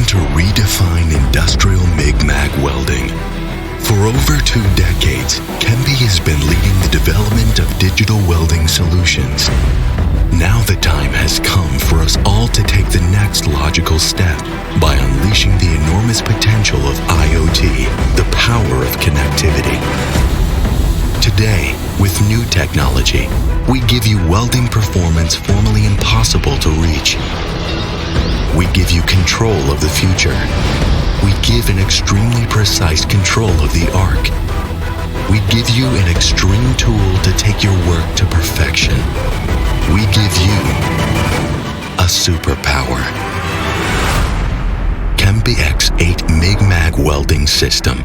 to redefine industrial MIG-MAG welding. For over 2 decades, Kemppi has been leading the development of digital welding solutions. Now the time has come for us all to take the next logical step by unleashing the enormous potential of IoT, the power of connectivity. Today, with new technology, we give you welding performance formerly impossible to reach. We give you control of the future. We give an extremely precise control of the arc. We give you an extreme tool to take your work to perfection. We give you a superpower. Kemppi X8 MIG-MAG welding system.